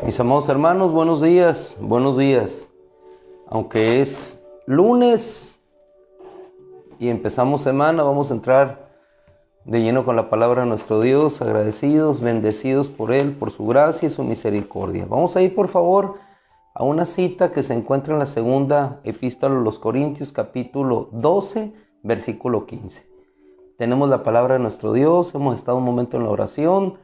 Mis amados hermanos, buenos días, buenos días. Aunque es lunes y empezamos semana, vamos a entrar de lleno con la palabra de nuestro Dios, agradecidos, bendecidos por Él, por su gracia y su misericordia. Vamos a ir, por favor, a una cita que se encuentra en la segunda epístola a los Corintios, capítulo 12, versículo 15. Tenemos la palabra de nuestro Dios, hemos estado un momento en la oración.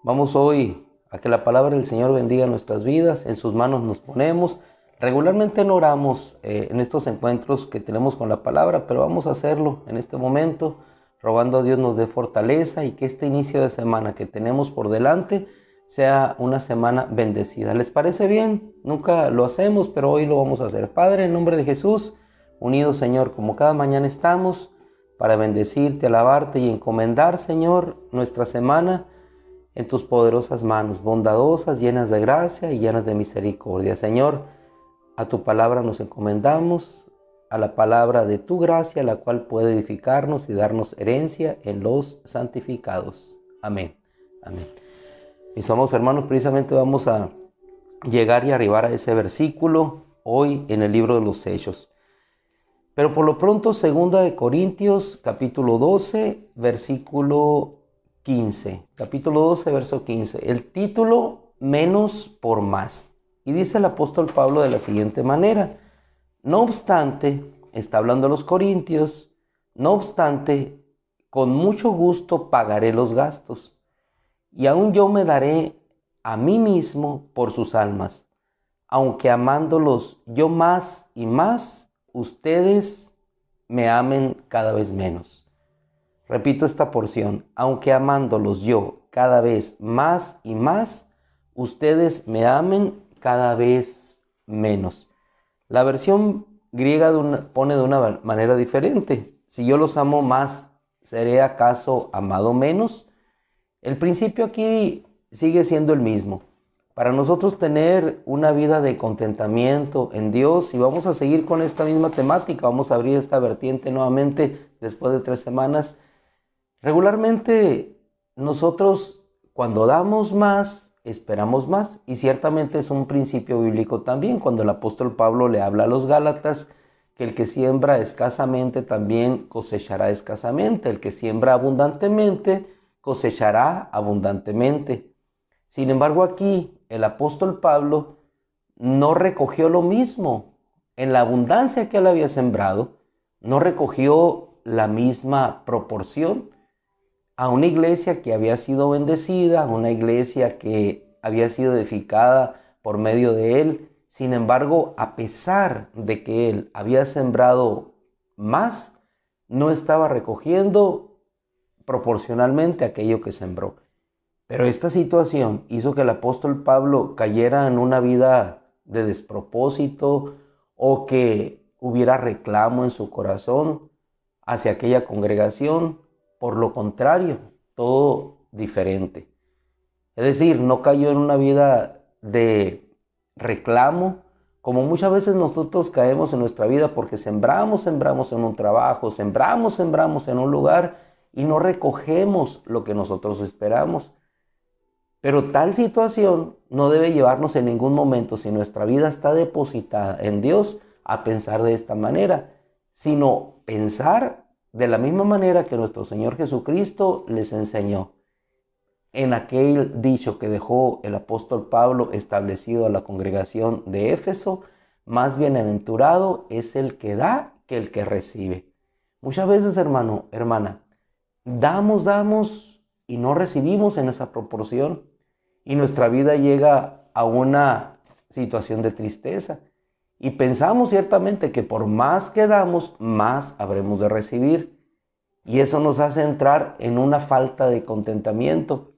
Vamos hoy a que la palabra del Señor bendiga nuestras vidas, en sus manos nos ponemos. Regularmente no oramos en estos encuentros que tenemos con la palabra, pero vamos a hacerlo en este momento, rogando a Dios nos dé fortaleza y que este inicio de semana que tenemos por delante sea una semana bendecida. ¿Les parece bien? Nunca lo hacemos, pero hoy lo vamos a hacer. Padre, en nombre de Jesús, unidos, Señor, como cada mañana estamos, para bendecirte, alabarte y encomendar, Señor, nuestra semana en tus poderosas manos, bondadosas, llenas de gracia y llenas de misericordia. Señor, a tu palabra nos encomendamos, a la palabra de tu gracia, la cual puede edificarnos y darnos herencia en los santificados. Amén. Amén. Mis amados hermanos, precisamente vamos a llegar y arribar a ese versículo hoy en el libro de los Hechos. Pero por lo pronto, 2 Corintios, capítulo 12, versículo 15. Capítulo 12, verso 15. El título, menos por más. Y dice el apóstol Pablo de la siguiente manera: no obstante, está hablando a los corintios, no obstante, con mucho gusto pagaré los gastos, y aún yo me daré a mí mismo por sus almas, aunque amándolos yo más y más, ustedes me amen cada vez menos. Repito esta porción: aunque amándolos yo cada vez más y más, ustedes me amen cada vez menos. La versión griega pone de una manera diferente. Si yo los amo más, ¿seré acaso amado menos? El principio aquí sigue siendo el mismo. Para nosotros tener una vida de contentamiento en Dios, y vamos a seguir con esta misma temática, vamos a abrir esta vertiente nuevamente después de 3 semanas. Regularmente nosotros cuando damos más, esperamos más, y ciertamente es un principio bíblico también cuando el apóstol Pablo le habla a los Gálatas que el que siembra escasamente también cosechará escasamente, el que siembra abundantemente cosechará abundantemente. Sin embargo, aquí el apóstol Pablo no recogió lo mismo. En la abundancia que él había sembrado, no recogió la misma proporción a una iglesia que había sido bendecida, a una iglesia que había sido edificada por medio de él. Sin embargo, a pesar de que él había sembrado más, no estaba recogiendo proporcionalmente aquello que sembró. Pero esta situación hizo que el apóstol Pablo cayera en una vida de despropósito, o que hubiera reclamo en su corazón hacia aquella congregación. Por lo contrario, todo diferente. Es decir, no cayó en una vida de reclamo, como muchas veces nosotros caemos en nuestra vida, porque sembramos en un trabajo, sembramos en un lugar y no recogemos lo que nosotros esperamos. Pero tal situación no debe llevarnos en ningún momento, si nuestra vida está depositada en Dios, a pensar de esta manera, sino pensar de la misma manera que nuestro Señor Jesucristo les enseñó en aquel dicho que dejó el apóstol Pablo establecido a la congregación de Éfeso: más bienaventurado es el que da que el que recibe. Muchas veces, hermano, hermana, damos y no recibimos en esa proporción, y nuestra vida llega a una situación de tristeza. Y pensamos ciertamente que por más que damos, más habremos de recibir. Y eso nos hace entrar en una falta de contentamiento.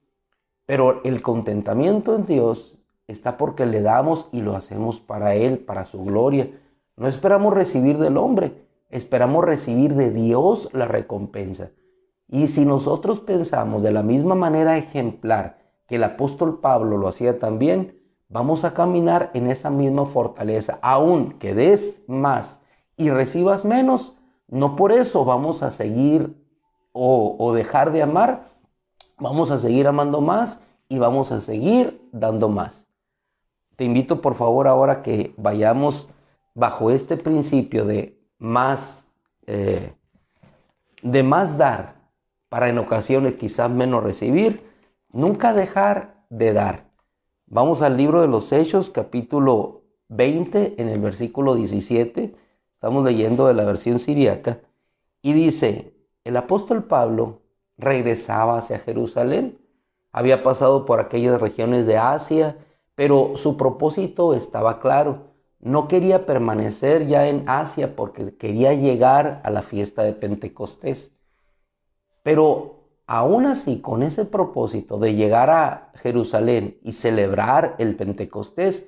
Pero el contentamiento en Dios está porque le damos y lo hacemos para Él, para su gloria. No esperamos recibir del hombre, esperamos recibir de Dios la recompensa. Y si nosotros pensamos de la misma manera ejemplar que el apóstol Pablo lo hacía también, vamos a caminar en esa misma fortaleza. Aun que des más y recibas menos, no por eso vamos a seguir o dejar de amar. Vamos a seguir amando más y vamos a seguir dando más. te invito por favor ahora que vayamos bajo este principio de más dar para en ocasiones quizás menos recibir, nunca dejar de dar. Vamos al libro de los Hechos, capítulo 20, en el versículo 17. Estamos leyendo de la versión siríaca. Y dice, el apóstol Pablo regresaba hacia Jerusalén. Había pasado por aquellas regiones de Asia, pero su propósito estaba claro. No quería permanecer ya en Asia porque quería llegar a la fiesta de Pentecostés. Pero aún así, con ese propósito de llegar a Jerusalén y celebrar el Pentecostés,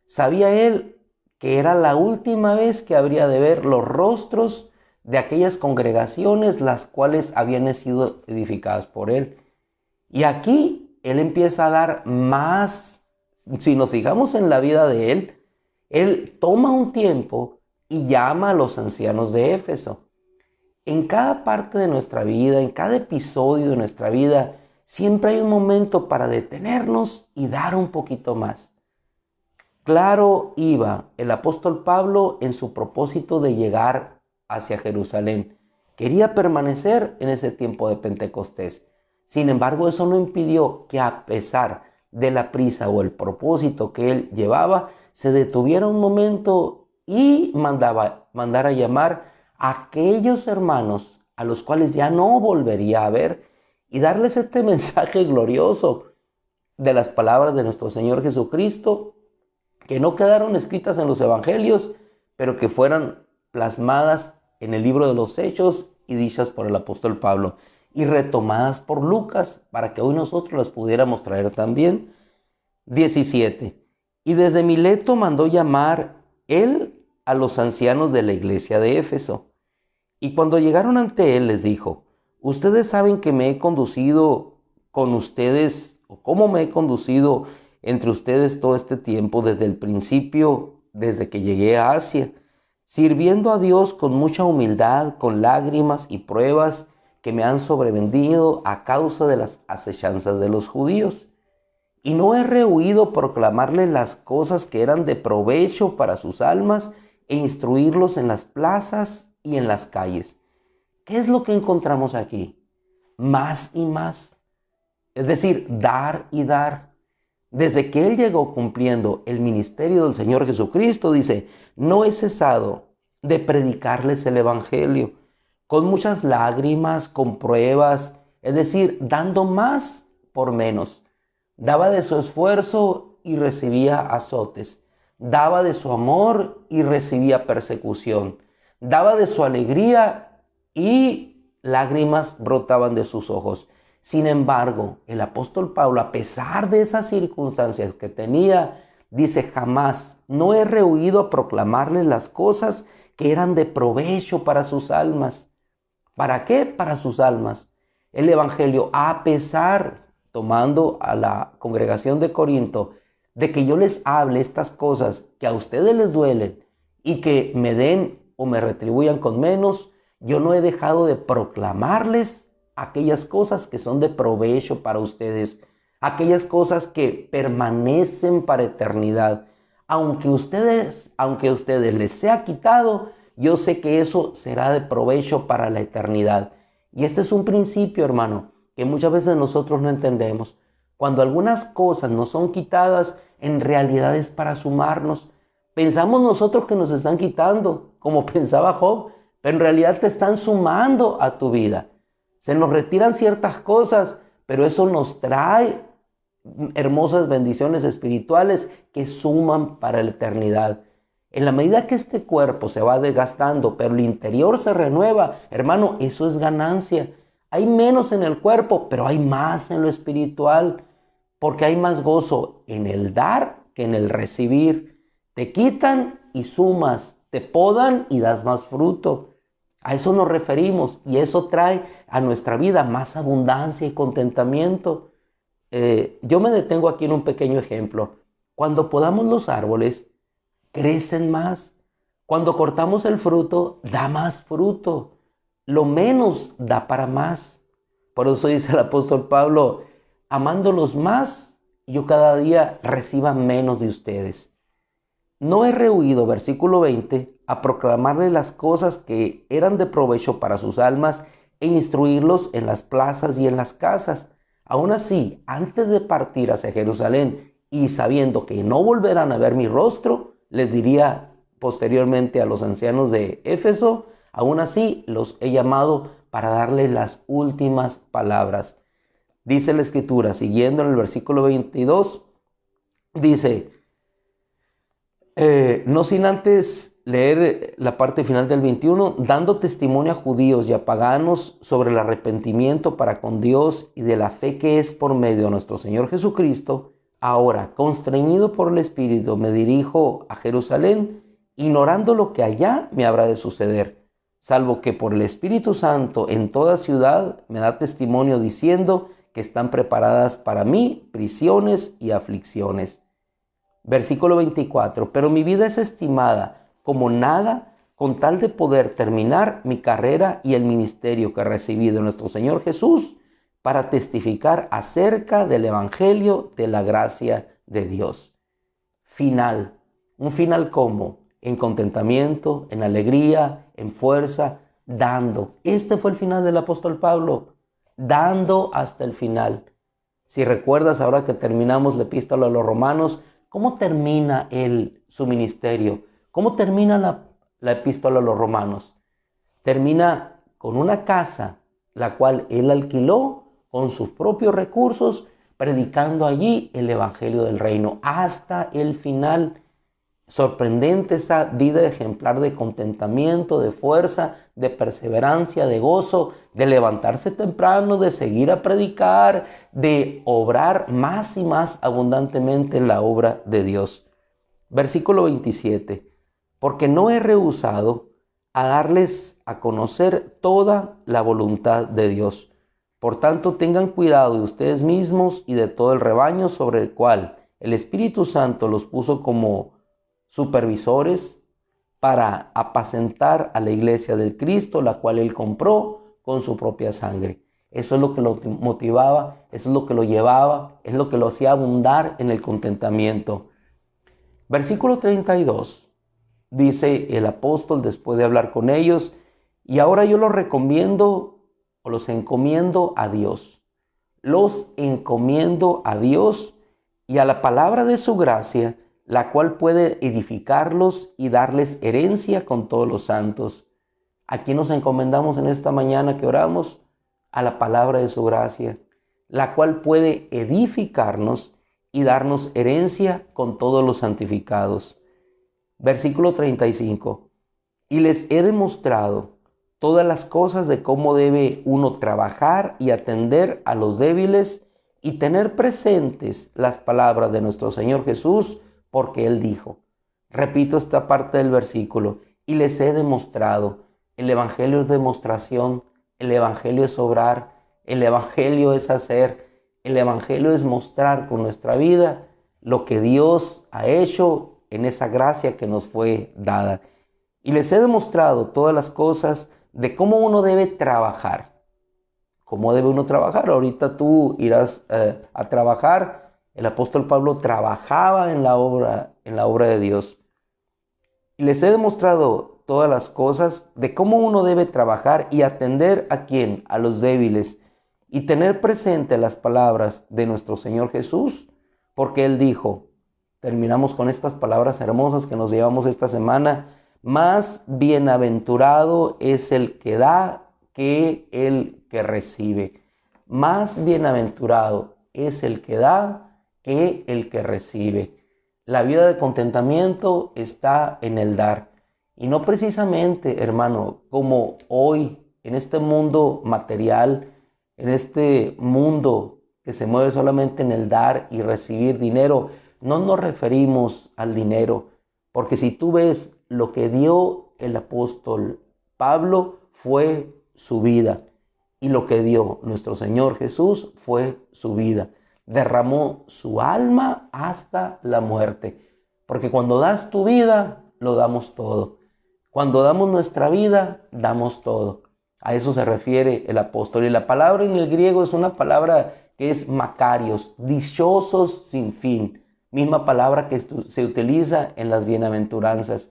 sabía él que era la última vez que habría de ver los rostros de aquellas congregaciones las cuales habían sido edificadas por él. Y aquí él empieza a dar más. Si nos fijamos en la vida de él toma un tiempo y llama a los ancianos de Éfeso. En cada parte de nuestra vida, en cada episodio de nuestra vida, siempre hay un momento para detenernos y dar un poquito más. Claro iba el apóstol Pablo en su propósito de llegar hacia Jerusalén. Quería permanecer en ese tiempo de Pentecostés. Sin embargo, eso no impidió que a pesar de la prisa o el propósito que él llevaba, se detuviera un momento y mandara llamar a aquellos hermanos a los cuales ya no volvería a ver y darles este mensaje glorioso de las palabras de nuestro Señor Jesucristo, que no quedaron escritas en los evangelios, pero que fueran plasmadas en el libro de los Hechos y dichas por el apóstol Pablo y retomadas por Lucas para que hoy nosotros las pudiéramos traer también. 17. Y desde Mileto mandó llamar él a los ancianos de la iglesia de Éfeso. Y cuando llegaron ante él les dijo, ustedes saben que me he conducido con ustedes, o cómo me he conducido entre ustedes todo este tiempo desde el principio, desde que llegué a Asia, sirviendo a Dios con mucha humildad, con lágrimas y pruebas que me han sobrevenido a causa de las acechanzas de los judíos. Y no he rehuido proclamarles las cosas que eran de provecho para sus almas e instruirlos en las plazas y en las calles. ¿Qué es lo que encontramos aquí? Más y más. Es decir, dar y dar. Desde que él llegó cumpliendo el ministerio del Señor Jesucristo, dice, no he cesado de predicarles el evangelio, con muchas lágrimas, con pruebas, es decir, dando más por menos. Daba de su esfuerzo y recibía azotes. Daba de su amor y recibía persecución. Daba de su alegría y lágrimas brotaban de sus ojos. Sin embargo, el apóstol Pablo, a pesar de esas circunstancias que tenía, dice, jamás, no he rehuido a proclamarles las cosas que eran de provecho para sus almas. ¿Para qué? Para sus almas. El evangelio, a pesar, tomando a la congregación de Corinto, de que yo les hable estas cosas que a ustedes les duelen y que me den o me retribuyan con menos, yo no he dejado de proclamarles aquellas cosas que son de provecho para ustedes, aquellas cosas que permanecen para eternidad. Aunque a ustedes les sea quitado, yo sé que eso será de provecho para la eternidad. Y este es un principio, hermano, que muchas veces nosotros no entendemos. Cuando algunas cosas nos son quitadas, en realidad es para sumarnos. Pensamos nosotros que nos están quitando, como pensaba Job, pero en realidad te están sumando a tu vida. Se nos retiran ciertas cosas, pero eso nos trae hermosas bendiciones espirituales que suman para la eternidad. En la medida que este cuerpo se va desgastando, pero el interior se renueva, hermano, eso es ganancia. Hay menos en el cuerpo, pero hay más en lo espiritual, porque hay más gozo en el dar que en el recibir. Te quitan y sumas, te podan y das más fruto. A eso nos referimos y eso trae a nuestra vida más abundancia y contentamiento. Yo me detengo aquí en un pequeño ejemplo. Cuando podamos los árboles, crecen más. Cuando cortamos el fruto, da más fruto. Lo menos da para más. Por eso dice el apóstol Pablo, amándolos más, yo cada día reciba menos de ustedes. No he rehuido, versículo 20, a proclamarles las cosas que eran de provecho para sus almas e instruirlos en las plazas y en las casas. Aún así, antes de partir hacia Jerusalén y sabiendo que no volverán a ver mi rostro, les diría posteriormente a los ancianos de Éfeso, aún así los he llamado para darles las últimas palabras. Dice la Escritura, siguiendo en el versículo 22, dice, no sin antes leer la parte final del 21, dando testimonio a judíos y a paganos sobre el arrepentimiento para con Dios y de la fe que es por medio de nuestro Señor Jesucristo, ahora, constreñido por el Espíritu, me dirijo a Jerusalén, ignorando lo que allá me habrá de suceder, salvo que por el Espíritu Santo en toda ciudad me da testimonio diciendo que están preparadas para mí prisiones y aflicciones. Versículo 24, pero mi vida es estimada como nada con tal de poder terminar mi carrera y el ministerio que he recibido de nuestro Señor Jesús para testificar acerca del Evangelio de la gracia de Dios. Final, un final como en contentamiento, en alegría, en fuerza, dando. Este fue el final del apóstol Pablo, dando hasta el final. Si recuerdas, ahora que terminamos la epístola a los Romanos, ¿cómo termina su ministerio? ¿Cómo termina la epístola a los Romanos? Termina con una casa, la cual él alquiló con sus propios recursos, predicando allí el evangelio del reino hasta el final. Sorprendente esa vida ejemplar de contentamiento, de fuerza, de perseverancia, de gozo, de levantarse temprano, de seguir a predicar, de obrar más y más abundantemente en la obra de Dios. Versículo 27. Porque no he rehusado a darles a conocer toda la voluntad de Dios. Por tanto, tengan cuidado de ustedes mismos y de todo el rebaño sobre el cual el Espíritu Santo los puso como supervisores para apacentar a la iglesia del Cristo, la cual él compró con su propia sangre. Eso es lo que lo motivaba, eso es lo que lo llevaba, es lo que lo hacía abundar en el contentamiento. Versículo 32, dice el apóstol después de hablar con ellos, y ahora yo los recomiendo o los encomiendo a Dios. Los encomiendo a Dios y a la palabra de su gracia, la cual puede edificarlos y darles herencia con todos los santos. ¿A quién nos encomendamos en esta mañana que oramos? A la palabra de su gracia, la cual puede edificarnos y darnos herencia con todos los santificados. Versículo 35. Y les he demostrado todas las cosas de cómo debe uno trabajar y atender a los débiles y tener presentes las palabras de nuestro Señor Jesús, porque Él dijo, repito esta parte del versículo, y les he demostrado. El Evangelio es demostración, el Evangelio es obrar, el Evangelio es hacer, el Evangelio es mostrar con nuestra vida lo que Dios ha hecho en esa gracia que nos fue dada. Y les he demostrado todas las cosas de cómo uno debe trabajar. ¿Cómo debe uno trabajar? Ahorita tú irás a trabajar. El apóstol Pablo trabajaba en la obra de Dios. Y les he demostrado todas las cosas de cómo uno debe trabajar y atender a quién, a los débiles, y tener presente las palabras de nuestro Señor Jesús, porque Él dijo, terminamos con estas palabras hermosas que nos llevamos esta semana, más bienaventurado es el que da que el que recibe. Más bienaventurado es el que da que el que recibe. La vida de contentamiento está en el dar. Y no precisamente, hermano, como hoy, en este mundo material, en este mundo que se mueve solamente en el dar y recibir dinero, no nos referimos al dinero. Porque si tú ves lo que dio el apóstol Pablo fue su vida. Y lo que dio nuestro Señor Jesús fue su vida. Derramó su alma hasta la muerte. Porque cuando das tu vida, lo damos todo. Cuando damos nuestra vida, damos todo. A eso se refiere el apóstol. Y la palabra en el griego es una palabra que es Macarios, dichosos sin fin. Misma palabra que se utiliza en las bienaventuranzas.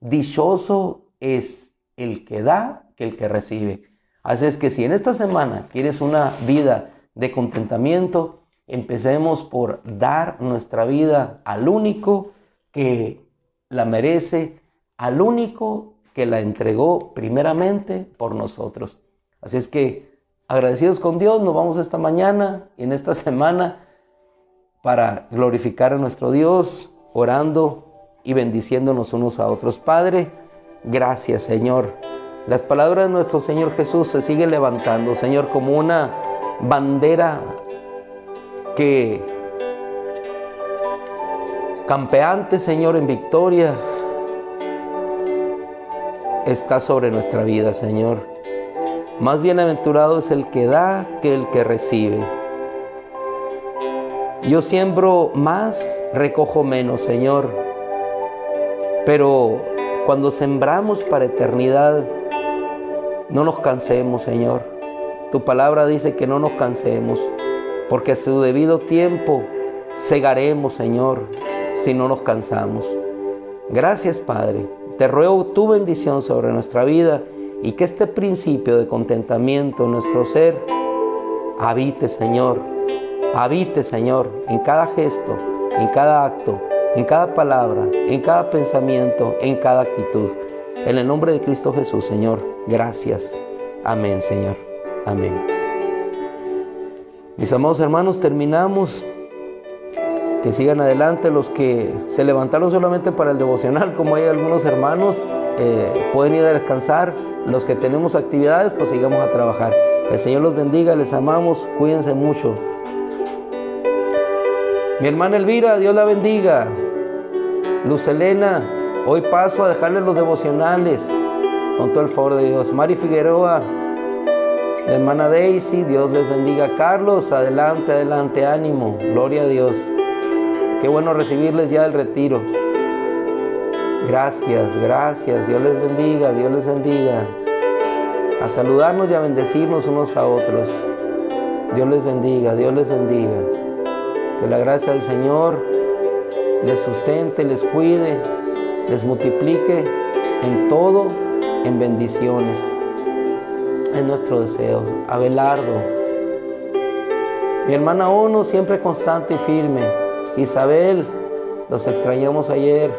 Dichoso es el que da que el que recibe. Así es que si en esta semana quieres una vida de contentamiento, empecemos por dar nuestra vida al único que la merece, al único que la entregó primeramente por nosotros. Así es que agradecidos con Dios, nos vamos esta mañana y en esta semana para glorificar a nuestro Dios, orando y bendiciéndonos unos a otros. Padre, gracias, Señor. Las palabras de nuestro Señor Jesús se siguen levantando, Señor, como una bandera que campeante, Señor, en victoria está sobre nuestra vida, Señor. Más bienaventurado es el que da que el que recibe. Yo siembro más, recojo menos, Señor. Pero cuando sembramos para eternidad, no nos cansemos, Señor. Tu palabra dice que no nos cansemos, porque a su debido tiempo segaremos, Señor, si no nos cansamos. Gracias, Padre. Te ruego tu bendición sobre nuestra vida y que este principio de contentamiento en nuestro ser habite, Señor, en cada gesto, en cada acto, en cada palabra, en cada pensamiento, en cada actitud. En el nombre de Cristo Jesús, Señor, gracias. Amén, Señor. Amén. Mis amados hermanos, terminamos. Que sigan adelante los que se levantaron solamente para el devocional, como hay algunos hermanos, pueden ir a descansar. Los que tenemos actividades, pues sigamos a trabajar. El Señor los bendiga, les amamos, cuídense mucho. Mi hermana Elvira, Dios la bendiga. Luz Elena, hoy paso a dejarles los devocionales, con todo el favor de Dios. Mari Figueroa, la hermana Daisy, Dios les bendiga. Carlos, adelante, adelante, ánimo, gloria a Dios. Qué bueno recibirles ya el retiro. Gracias, gracias. Dios les bendiga, Dios les bendiga. A saludarnos y a bendecirnos unos a otros. Dios les bendiga, Dios les bendiga. Que la gracia del Señor les sustente, les cuide, les multiplique en todo, en bendiciones. Es nuestro deseo. Abelardo, mi hermana Ono, siempre constante y firme. Isabel, los extrañamos ayer.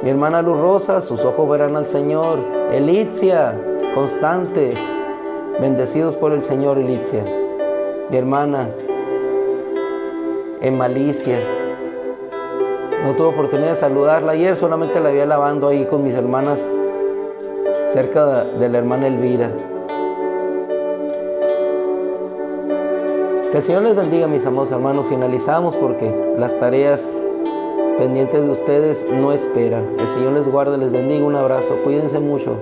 Mi hermana Luz Rosa, sus ojos verán al Señor. Elitzia, constante, bendecidos por el Señor, Elitzia. Mi hermana en Malicia, no tuve oportunidad de saludarla ayer, solamente la vi lavando ahí con mis hermanas cerca de la hermana Elvira. Que el Señor les bendiga, mis amados hermanos. Finalizamos porque las tareas pendientes de ustedes no esperan. El Señor les guarde, les bendiga. Un abrazo. Cuídense mucho.